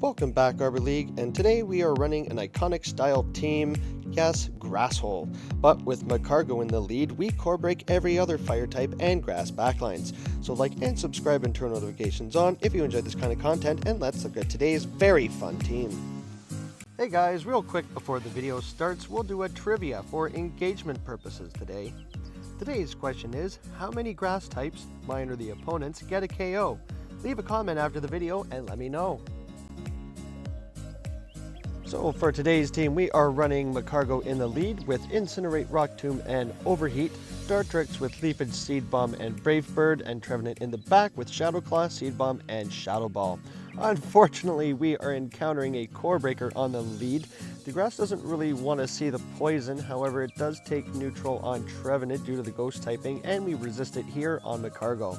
Welcome back, Arbor League, and today we are running an iconic style team, yes, Grasshole. But with Magcargo in the lead, we core break every other fire type and grass backlines. So like and subscribe and turn notifications on if you enjoy this kind of content, and let's look at today's very fun team. Hey guys, real quick before the video starts, we'll do a trivia for engagement purposes today. Today's question is, how many grass types, mine or the opponents, get a KO? Leave a comment after the video and let me know. So for today's team, we are running Magcargo in the lead with Incinerate, Rock Tomb, and Overheat, Dartrix with Leafage, Seed Bomb, and Brave Bird, and Trevenant in the back with Shadow Claw, Seed Bomb, and Shadow Ball. Unfortunately, we are encountering a Core-Breaker on the lead. The grass doesn't really want to see the poison, however it does take neutral on Trevenant due to the ghost typing, and we resist it here on Magcargo.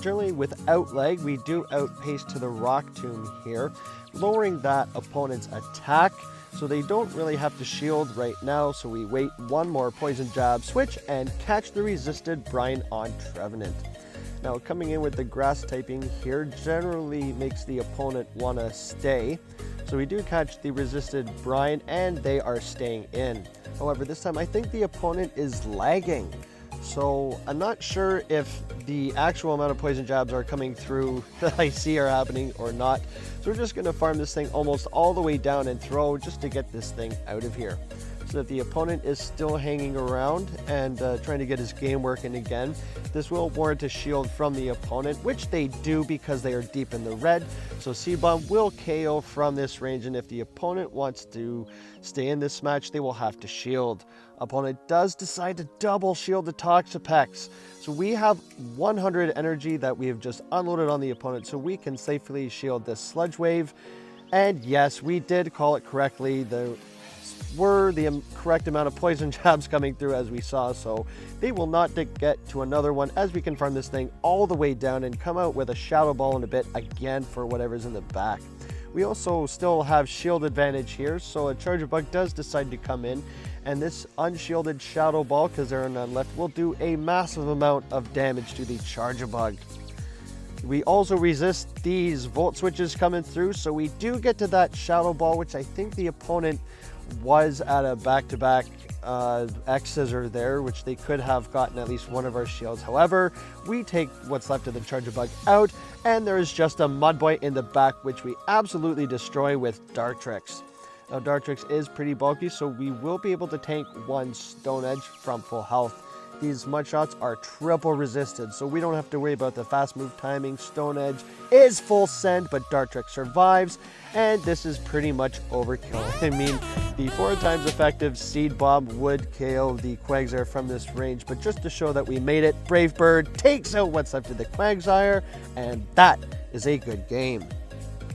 Generally without lag, we do outpace to the Rock Tomb here, lowering that opponent's attack, so they don't really have to shield right now, so we wait one more poison jab switch and catch the resisted brine on Trevenant. Now coming in with the grass typing here generally makes the opponent want to stay, so we do catch the resisted brine and they are staying in. However, this time I think the opponent is lagging, so I'm not sure if the actual amount of poison jabs are coming through that I see are happening or not. So we're just going to farm this thing almost all the way down and throw just to get this thing out of here. So if the opponent is still hanging around and trying to get his game working again, this will warrant a shield from the opponent, which they do because they are deep in the red. So Seed Bomb will KO from this range, and if the opponent wants to stay in this match, they will have to shield. Opponent does decide to double shield the Toxapex. So we have 100 energy that we have just unloaded on the opponent, so we can safely shield this Sludge Wave. And yes, we did call it correctly. There were the correct amount of poison jabs coming through as we saw, so they will not get to another one as we can farm this thing all the way down and come out with a Shadow Ball in a bit again for whatever's in the back. We also still have shield advantage here, so a Charger Bug does decide to come in, and this unshielded Shadow Ball, because there are none left, will do a massive amount of damage to the Charger Bug. We also resist these Volt Switches coming through, so we do get to that Shadow Ball, which I think the opponent was at a back-to-back X-Scissor there, which they could have gotten at least one of our shields. However, we take what's left of the Charger Bug out, and there is just a Mudboy in the back, which we absolutely destroy with Dartrix. Now, Dartrix is pretty bulky, so we will be able to tank one Stone Edge from full health. These Mudshots are triple resisted, so we don't have to worry about the fast move timing. Stone Edge is full send, but Dartrix survives, and this is pretty much overkill. I mean, the 4 times effective Seed Bomb would KO the Quagsire from this range, but just to show that we made it, Brave Bird takes out what's left of the Quagsire, and that is a good game.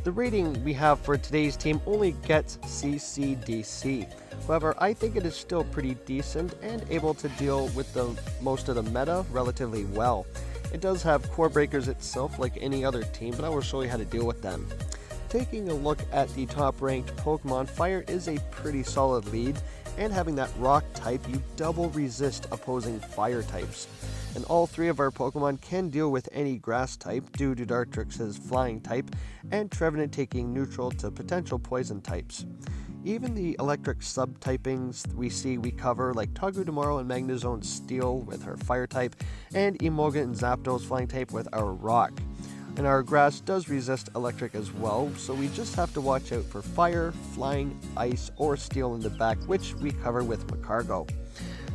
The rating we have for today's team only gets CCDC. However, I think it is still pretty decent and able to deal with most of the meta relatively well. It does have core breakers itself like any other team, but I will show you how to deal with them. Taking a look at the top ranked Pokemon, Fire is a pretty solid lead, and having that rock type, you double resist opposing fire types. And all 3 of our Pokemon can deal with any grass type due to Dartrix's flying type, and Trevenant taking neutral to potential poison types. Even the electric subtypings we cover, like Togedemaru and Magnezone Steel with her fire type, and Emolga and Zapdos flying type with our rock. And our grass does resist electric as well, so we just have to watch out for fire, flying, ice, or steel in the back, which we cover with Magcargo.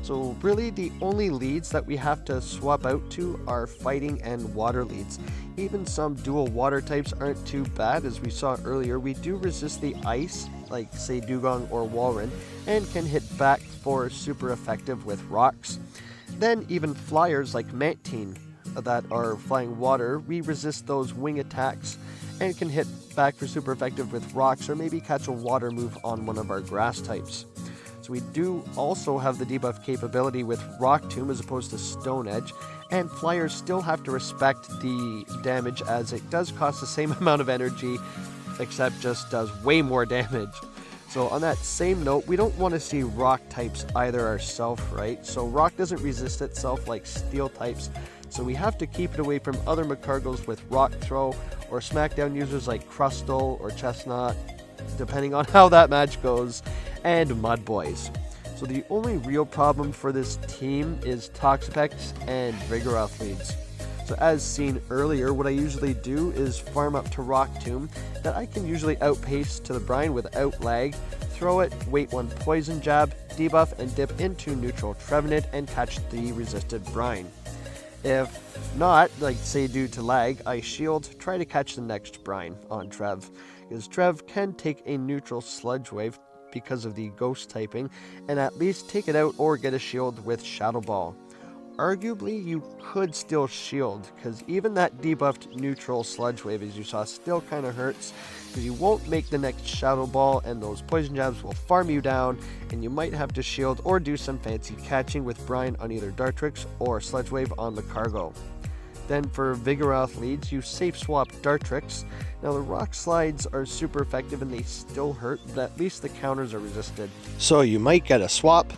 So really the only leads that we have to swap out to are fighting and water leads. Even some dual water types aren't too bad. As we saw earlier, we do resist the ice, like say Dugong or Walrein, and can hit back for super effective with rocks. Then even flyers like Mantine that are flying water, we resist those wing attacks and can hit back for super effective with rocks, or maybe catch a water move on one of our grass types. So we do also have the debuff capability with Rock Tomb as opposed to Stone Edge, and Flyers still have to respect the damage as it does cost the same amount of energy, except just does way more damage. So on that same note, we don't want to see rock types either ourselves, right? So rock doesn't resist itself like steel types, so we have to keep it away from other Magcargos with Rock Throw or Smackdown users like Crustle or Chestnut, depending on how that match goes, and Mud Boys. So the only real problem for this team is Toxapex and Vigoroth leads. So as seen earlier, what I usually do is farm up to Rock Tomb that I can usually outpace to the brine without lag, throw it, wait one poison jab, debuff, and dip into neutral Trevenant and catch the resisted brine. If not, like say due to lag, I shield, try to catch the next brine on Trev, because Trev can take a neutral Sludge Wave because of the ghost typing, and at least take it out or get a shield with Shadow Ball. Arguably, you could still shield, because even that debuffed neutral Sludge Wave, as you saw, still kind of hurts, because you won't make the next Shadow Ball, and those Poison Jabs will farm you down, and you might have to shield or do some fancy catching with Brine on either Dartrix or Sludge Wave on Magcargo. Then for Vigoroth leads, you safe swap Dartrix. Now the Rock Slides are super effective and they still hurt, but at least the counters are resisted. So you might get a swap,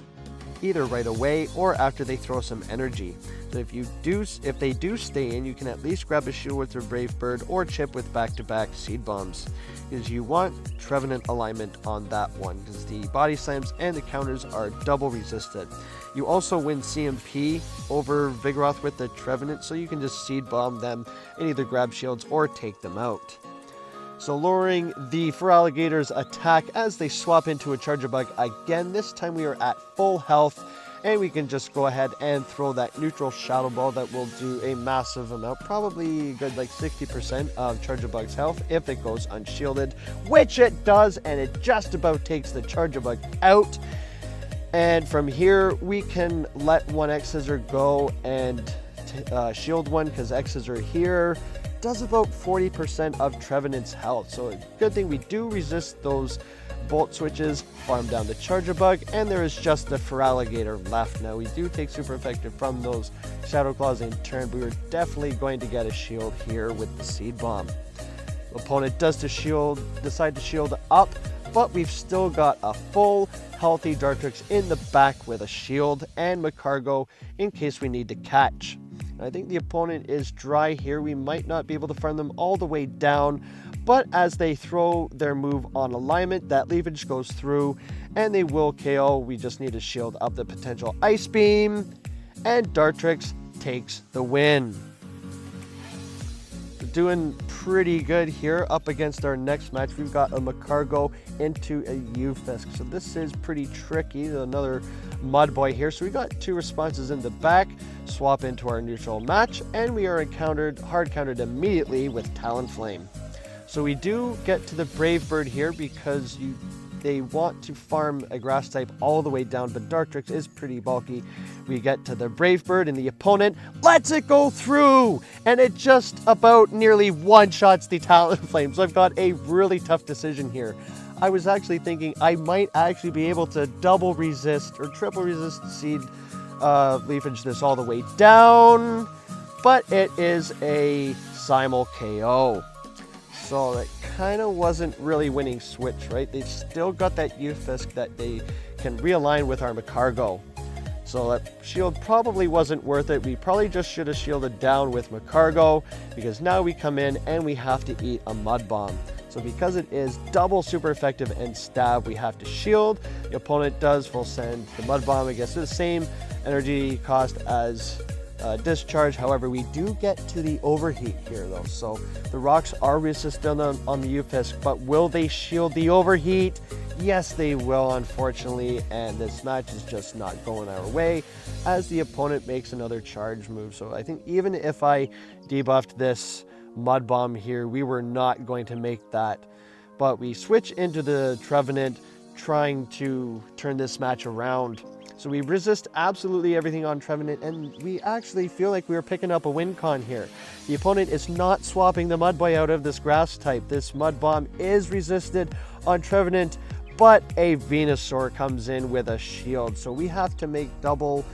either right away or after they throw some energy. So if they do stay in, you can at least grab a shield with your Brave Bird or chip with back-to-back Seed Bombs, because you want Trevenant alignment on that one, because the body slams and the counters are double resisted. You also win CMP over Vigoroth with the Trevenant, so you can just Seed Bomb them and either grab shields or take them out. So lowering the Feraligator's attack as they swap into a Charger Bug again. This time we are at full health, and we can just go ahead and throw that neutral Shadow Ball that will do a massive amount, probably good like 60% of Charger Bug's health if it goes unshielded, which it does, and it just about takes the Charger Bug out. And from here we can let one X-Scissor go and shield one, because X-Scissor here does about 40% of Trevenant's health. So a good thing we do resist those Bolt Switches, farm down the Charger Bug, and there is just the Feraligator left. Now we do take super effective from those Shadow Claws in turn, but we're definitely going to get a shield here with the Seed Bomb. The opponent does decide to shield up, but we've still got a full healthy Dartrix in the back with a shield and Magcargo in case we need to catch. I think the opponent is dry here. We might not be able to farm them all the way down, but as they throw their move on alignment, that leafage goes through and they will KO. We just need to shield up the potential Ice Beam, and Dartrix takes the win. We're doing pretty good here. Up against our next match, we've got a Magcargo into a Ufisk, so this is pretty tricky. Another Mud Boy here, so we got two responses in the back, swap into our neutral match, and we are hard countered immediately with Talonflame. So we do get to the Brave Bird here because they want to farm a grass type all the way down, but Dartrix is pretty bulky. We get to the Brave Bird and the opponent lets it go through, and it just about nearly one-shots the Talonflame. So I've got a really tough decision here. I was actually thinking I might actually be able to double resist or triple resist Seed Leafage this all the way down, but it is a simul KO. So that kind of wasn't really winning switch, right? They still got that Ufisk that they can realign with our Magcargo. So that shield probably wasn't worth it. We probably just should have shielded down with Magcargo, because now we come in and we have to eat a Mud Bomb. So because it is double super effective and stab, we have to shield. The opponent does full send the Mud Bomb. I guess it's the same energy cost as discharge. However, we do get to the overheat here though. So the rocks are resistant on the Ufisk, but will they shield the overheat? Yes, they will, unfortunately, and this match is just not going our way as the opponent makes another charge move. So I think even if I debuffed this Mud Bomb here, we were not going to make that. But we switch into the Trevenant, trying to turn this match around. So we resist absolutely everything on Trevenant, and we actually feel like we were picking up a win con here. The opponent is not swapping the Mud Boy out of this grass type. This Mud Bomb is resisted on Trevenant, but a Venusaur comes in with a shield. So we have to make double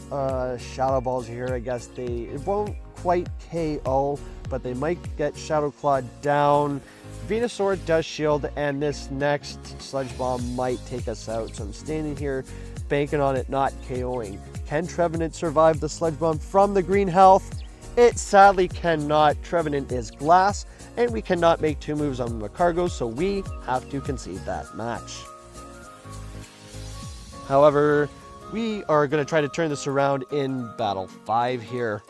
Shadow Balls here. I guess it won't quite KO, but they might get Shadow Claw down. Venusaur does shield, and this next Sludge Bomb might take us out. So I'm standing here banking on it not KOing. Can Trevenant survive the Sludge Bomb from the green health? It sadly cannot. Trevenant is glass, and we cannot make 2 moves on Magcargo, so we have to concede that match. However, we are going to try to turn this around in Battle 5 here.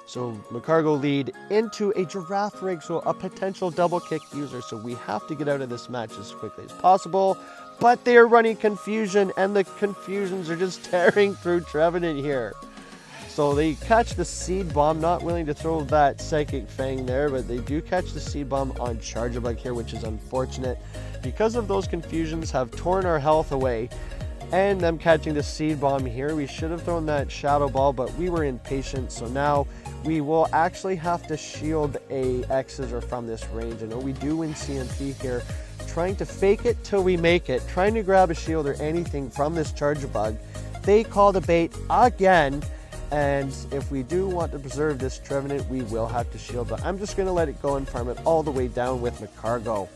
So Magcargo lead into a Giraffe Rig, so a potential double kick user. So we have to get out of this match as quickly as possible. But they are running Confusion, and the Confusions are just tearing through Trevenant here. So they catch the Seed Bomb, not willing to throw that Psychic Fang there, but they do catch the Seed Bomb on Charjabug here, which is unfortunate. Because of those Confusions have torn our health away, and them catching the Seed Bomb here, we should have thrown that Shadow Ball, but we were impatient, so now we will actually have to shield a X-Scissor from this range. I know we do win CMP here, trying to fake it till we make it, trying to grab a shield or anything from this Charjabug. They call the bait again, and if we do want to preserve this Trevenant, we will have to shield, but I'm just going to let it go and farm it all the way down with Magcargo.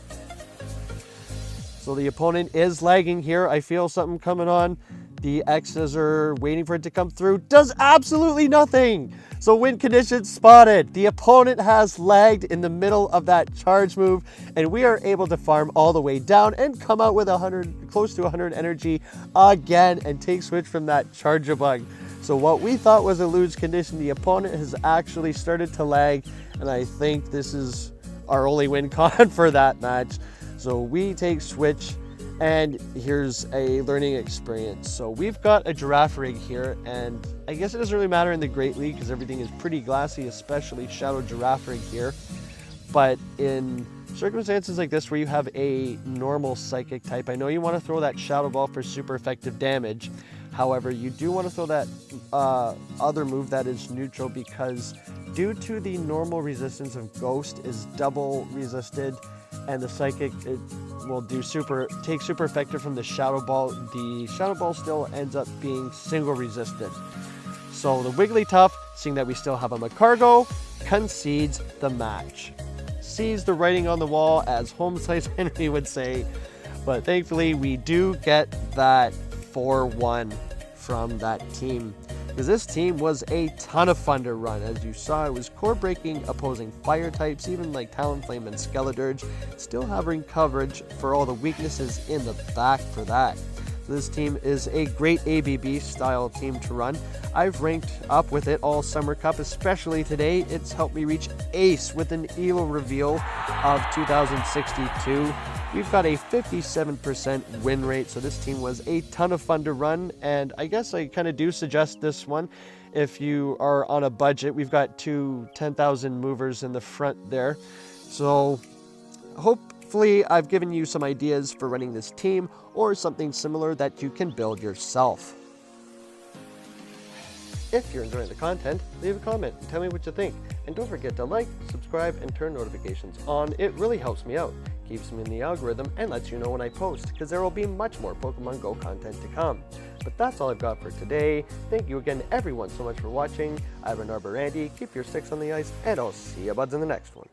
So the opponent is lagging here. I feel something coming on. The X-Scissor, waiting for it to come through, does absolutely nothing. So win condition spotted. The opponent has lagged in the middle of that charge move, and we are able to farm all the way down and come out with 100, close to 100 energy again, and take switch from that Charjabug. So what we thought was a lose condition, the opponent has actually started to lag, and I think this is our only win con for that match. So we take switch, and here's a learning experience. So we've got a Giraffe Rig here, and I guess it doesn't really matter in the Great League because everything is pretty glassy, especially Shadow Giraffe Rig here. But in circumstances like this where you have a normal Psychic type, I know you want to throw that Shadow Ball for super effective damage. However, you do want to throw that other move that is neutral, because due to the normal resistance of Ghost is double resisted, and the Psychic, it will do take super effective from the Shadow Ball. The Shadow Ball still ends up being single resisted. So the Wigglytuff, seeing that we still have a Magcargo, concedes the match. Sees the writing on the wall, as Home Slice Henry would say, but thankfully we do get that 4-1 from that team, because this team was a ton of fun to run. As you saw, it was core breaking opposing fire types, even like Talonflame and Skeledirge, still having coverage for all the weaknesses in the back for that. So this team is a great ABB style team to run. I've ranked up with it all Summer Cup, especially today. It's helped me reach Ace with an ELO reveal of 2062. We've got a 57% win rate, so this team was a ton of fun to run, and I guess I kind of do suggest this one if you are on a budget. We've got 2 10,000 movers in the front there, so hopefully I've given you some ideas for running this team or something similar that you can build yourself. If you're enjoying the content, leave a comment and tell me what you think. And don't forget to like, subscribe, and turn notifications on. It really helps me out, keeps me in the algorithm, and lets you know when I post, because there will be much more Pokemon Go content to come. But that's all I've got for today. Thank you again everyone so much for watching. I've been ArborAndy, keep your sticks on the ice, and I'll see you buds in the next one.